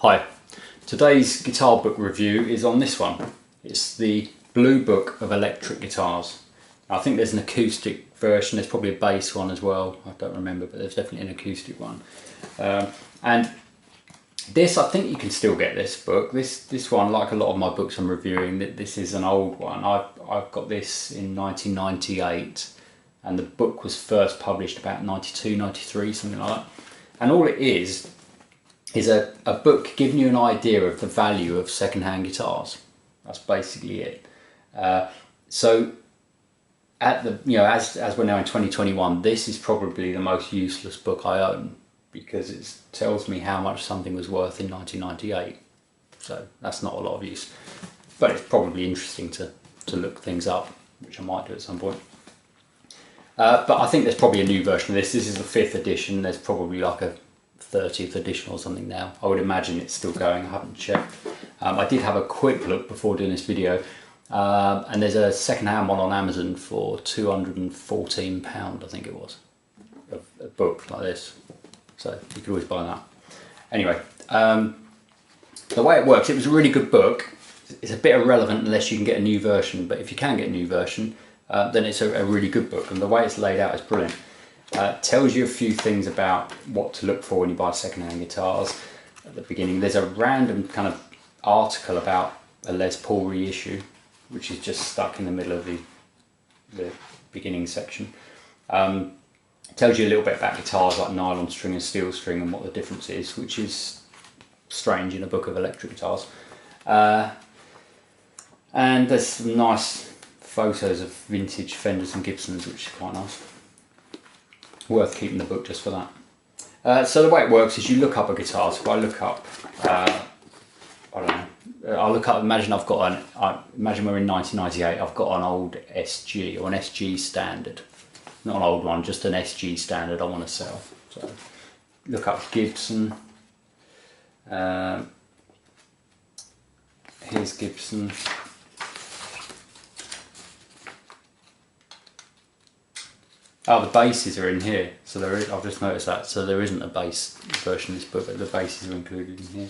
Hi, today's guitar book review is on this one. It's the Blue Book of Electric Guitars. I think there's an acoustic version, there's probably a bass one as well, I don't remember, but there's definitely an acoustic one. And this, I think you can still get this book. This one, like a lot of my books I'm reviewing, this is an old one. I've got this in 1998 and the book was first published about 92, 93, something like that. And all it is a book giving you an idea of the value of second-hand guitars. That's basically it. So at the as we're now in 2021, this is probably the most useless book I own because it tells me how much something was worth in 1998. So that's not a lot of use, but it's probably interesting to look things up, which I might do at some point. But I think there's probably a new version of this. This is the 5th edition. There's probably like a 30th edition or something now. I would imagine it's still going. I haven't checked. I did have a quick look before doing this video, and there's a second-hand one on Amazon for £214, I think it was, a book like this. So you could always buy that. Anyway, the way it works, it was a really good book. It's a bit irrelevant unless you can get a new version, but if you can get a new version, then it's a really good book, and the way it's laid out is brilliant. Tells you a few things about what to look for when you buy second-hand guitars. At the beginning there's a random kind of article about a Les Paul reissue, which is just stuck in the middle of the beginning section. Tells you a little bit about guitars like nylon string and steel string and what the difference is, which is strange in a book of electric guitars. And there's some nice photos of vintage Fenders and Gibsons, which is quite nice. Worth keeping the book just for that. So the way it works is you look up a guitar. So if I look up, I don't know, I'll look up, imagine I've got imagine we're in 1998, I've got an old SG or an SG standard. Not an old one, just an SG standard I want to sell. So look up Gibson. Here's Gibson. Oh, the basses are in here, so there is. I've just noticed that. So there isn't a bass version of this book, but the basses are included in here.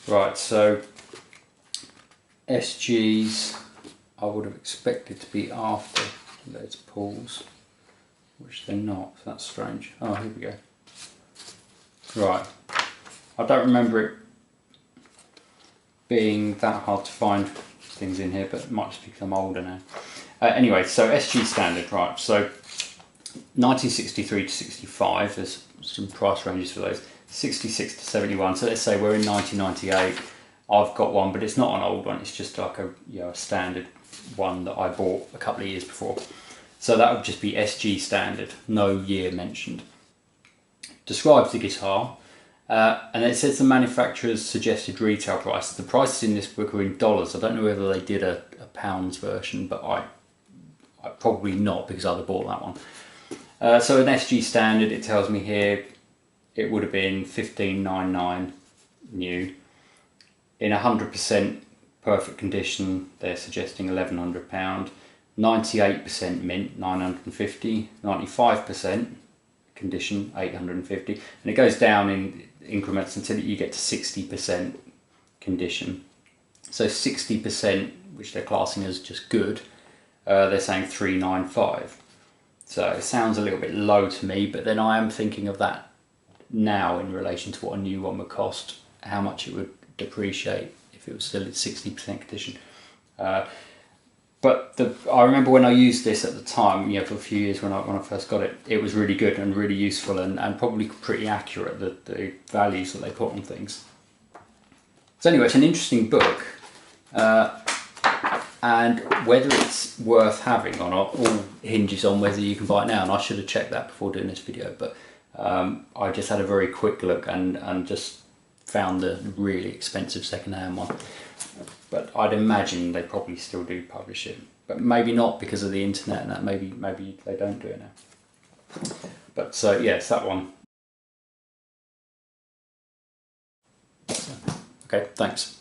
Right, so SGs I would have expected to be after Les Pauls, which they're not. So that's strange. Oh, here we go. Right, I don't remember it being that hard to find things in here, but it might just because I'm older now. Anyway, so SG standard, right? So 1963 to 65, there's some price ranges for those. 66 to 71, so let's say we're in 1998. I've got one, but it's not an old one, it's just like a standard one that I bought a couple of years before. So that would just be SG standard, no year mentioned. Describes the guitar, and it says the manufacturer's suggested retail price. The prices in this book are in dollars. I don't know whether they did a pounds version, but I probably not, because I'd have bought that one. So an SG standard, it tells me here, it would have been $15.99 new. In 100% perfect condition, they're suggesting £1,100. 98% mint, $950. 95% condition, $850. And it goes down in increments until you get to 60% condition. So 60%, which they're classing as just good, they're saying $395. So it sounds a little bit low to me, but then I am thinking of that now in relation to what a new one would cost, how much it would depreciate if it was still at 60% condition. But I remember when I used this at the time, for a few years when I first got it, it was really good and really useful and probably pretty accurate, the values that they put on things. So anyway, it's an interesting book. And whether it's worth having or not all hinges on whether you can buy it now, and I should have checked that before doing this video, but I just had a very quick look and just found the really expensive second-hand one. But I'd imagine they probably still do publish it, but maybe not because of the internet and that. Maybe they don't do it now. But so yes, that one. Okay, thanks.